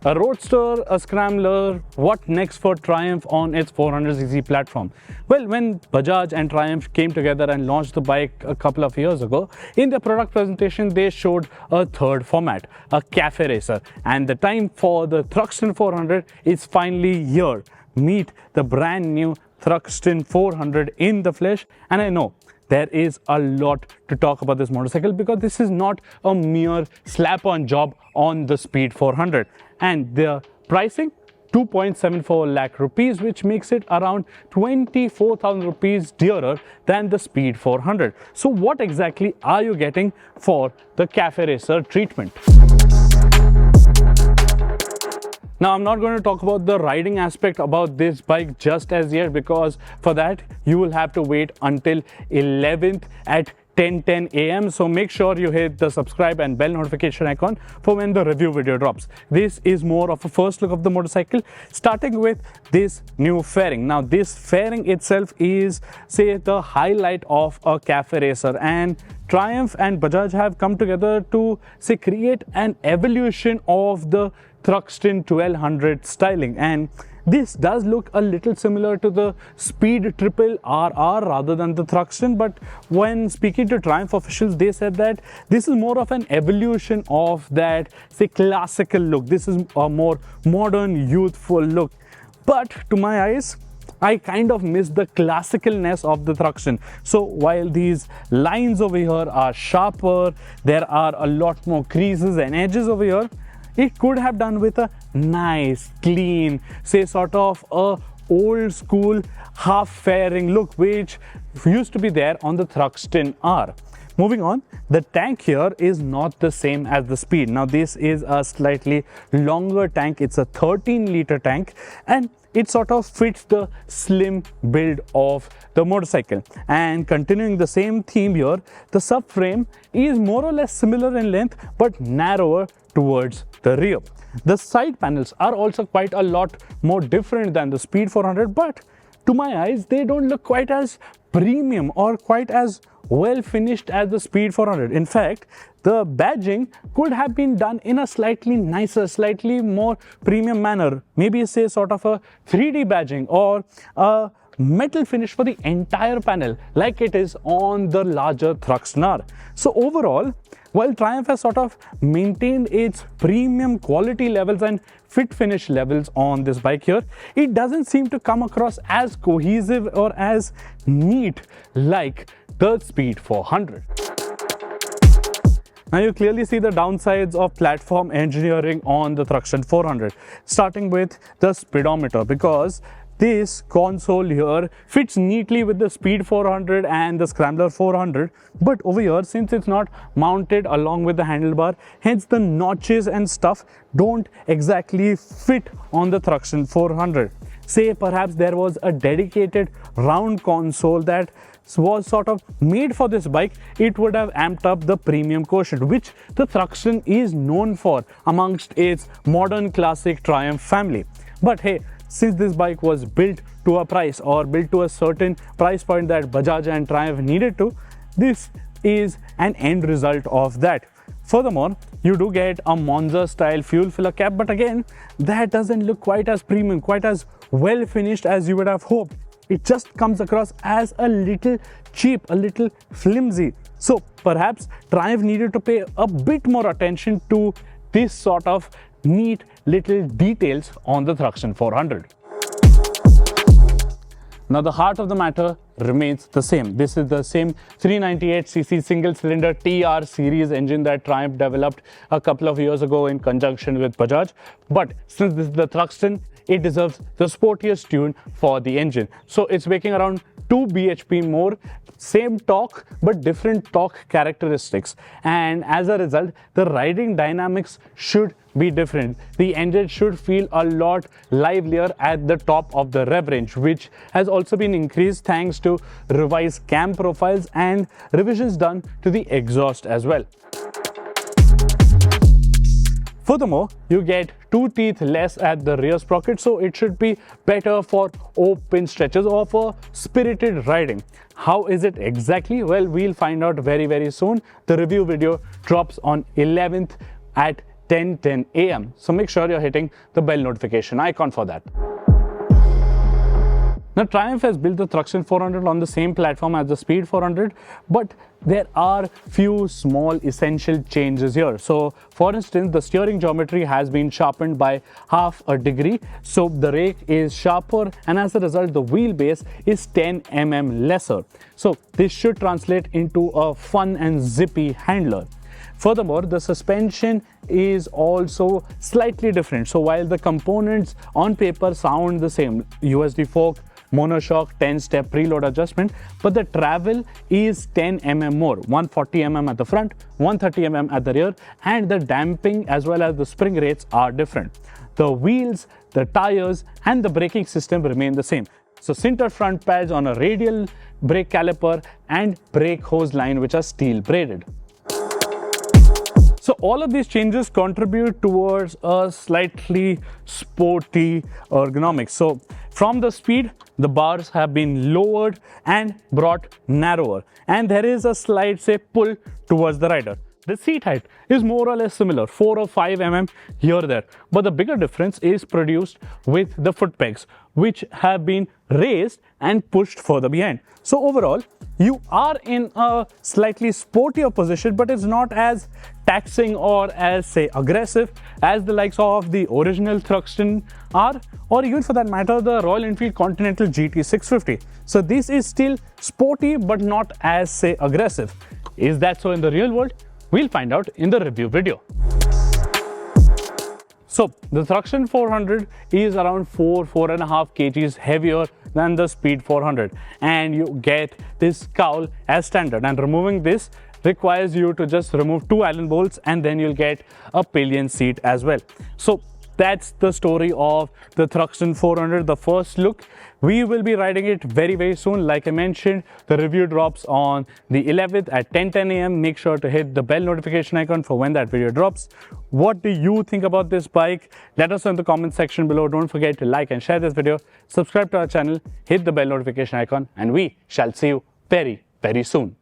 A roadster, a scrambler, what next for Triumph on its 400cc platform? Well, when Bajaj and Triumph came together and launched the bike a couple of years ago, in their product presentation they showed a third format, a cafe racer, and the time for the Thruxton 400 is finally here. Meet the brand new Thruxton 400 in the flesh, and I know there is a lot to talk about this motorcycle because this is not a mere slap-on job on the Speed 400, and the pricing 2.74 lakh rupees, which makes it around 24,000 rupees dearer than the Speed 400. So what exactly are you getting for the cafe racer treatment? Now, I'm not going to talk about the riding aspect about this bike just as yet, because for that you will have to wait until 11th at 10:10 a.m. So make sure you hit the subscribe and bell notification icon for when the review video drops. This is more of a first look of the motorcycle, starting with this new fairing. Now, this fairing itself is, say, the highlight of a cafe racer, and Triumph and Bajaj have come together to, say, create an evolution of the Thruxton 1200 styling, and this does look a little similar to the Speed Triple RR rather than the Thruxton. But when speaking to Triumph officials, they said that this is more of an evolution of that, say, classical look. This is a more modern, youthful look. But to my eyes, I kind of miss the classicalness of the Thruxton. So while these lines over here are sharper, there are a lot more creases and edges over here, it could have done with a nice, clean, say, sort of a old school half fairing look, which used to be there on the Thruxton R. Moving on, the tank here is not the same as the Speed. Now, this is a slightly longer tank. It's a 13-liter tank, and it sort of fits the slim build of the motorcycle. And continuing the same theme here, the subframe is more or less similar in length but narrower towards the rear. The side panels are also quite a lot more different than the Speed 400, but to my eyes, they don't look quite as premium or quite as well finished as the Speed 400. In fact, the badging could have been done in a slightly nicer, slightly more premium manner. Maybe, say, sort of a 3D badging or a metal finish for the entire panel like it is on the larger Thruxton R. So overall, while Triumph has sort of maintained its premium quality levels and fit finish levels on this bike here, it doesn't seem to come across as cohesive or as neat like the Speed 400. Now, you clearly see the downsides of platform engineering on the Thruxton 400, starting with the speedometer, because this console here fits neatly with the Speed 400 and the Scrambler 400, but over here, since it's not mounted along with the handlebar, hence the notches and stuff don't exactly fit on the Thruxton 400. Say perhaps there was a dedicated round console that was sort of made for this bike, it would have amped up the premium quotient, which the Thruxton is known for amongst its modern classic Triumph family. But hey, since this bike was built to a price or built to a certain price point that Bajaj and Triumph needed to, this is an end result of that. Furthermore, you do get a Monza-style fuel filler cap, but again, that doesn't look quite as premium, quite as well finished as you would have hoped. It just comes across as a little cheap, a little flimsy. So perhaps Triumph needed to pay a bit more attention to this sort of neat little details on the Thruxton 400. Now, the heart of the matter remains the same. This is the same 398cc single-cylinder TR series engine that Triumph developed a couple of years ago in conjunction with Bajaj. But since this is the Thruxton, it deserves the sportiest tune for the engine. So it's making around 2 bhp more, same torque but different torque characteristics, and as a result the riding dynamics should be different. The engine should feel a lot livelier at the top of the rev range, which has also been increased thanks to revised cam profiles and revisions done to the exhaust as well. Furthermore, you get 2 teeth less at the rear sprocket, so it should be better for open stretches or for spirited riding. How is it exactly? Well, we'll find out very soon. The review video drops on 11th at 10:10 a.m. So make sure you're hitting the bell notification icon for that. Now, Triumph has built the Thruxton 400 on the same platform as the Speed 400, but there are few small essential changes here. So, for instance, the steering geometry has been sharpened by half a degree. So, the rake is sharper, and as a result, the wheelbase is 10 mm lesser. So, this should translate into a fun and zippy handler. Furthermore, the suspension is also slightly different. So, while the components on paper sound the same, USD fork, monoshock, 10-step preload adjustment, but the travel is 10 mm more, 140 mm at the front, 130 mm at the rear, and the damping as well as the spring rates are different. The wheels, the tires, and the braking system remain the same. So sintered front pads on a radial brake caliper and brake hose line which are steel braided. So all of these changes contribute towards a slightly sporty ergonomics. So from the Speed, the bars have been lowered and brought narrower, and there is a slight, say, pull towards the rider. The seat height is more or less similar, 4 or 5 mm here or there, but the bigger difference is produced with the foot pegs, which have been raised and pushed further behind. So overall, you are in a slightly sportier position, but it's not as taxing or as, say, aggressive as the likes of the original Thruxton are, or even for that matter, the Royal Enfield Continental GT 650. So this is still sporty, but not as, say, aggressive. Is that so in the real world? We'll find out in the review video. So the Thruxton 400 is around 4.5 kgs heavier than the Speed 400, and you get this cowl as standard, and removing this requires you to just remove 2 Allen bolts, and then you'll get a pillion seat as well. So that's the story of the Thruxton 400, the first look. We will be riding it very soon. Like I mentioned, the review drops on the 11th at 10:10 a.m. Make sure to hit the bell notification icon for when that video drops. What do you think about this bike? Let us know in the comment section below. Don't forget to like and share this video, subscribe to our channel, hit the bell notification icon, and we shall see you very soon.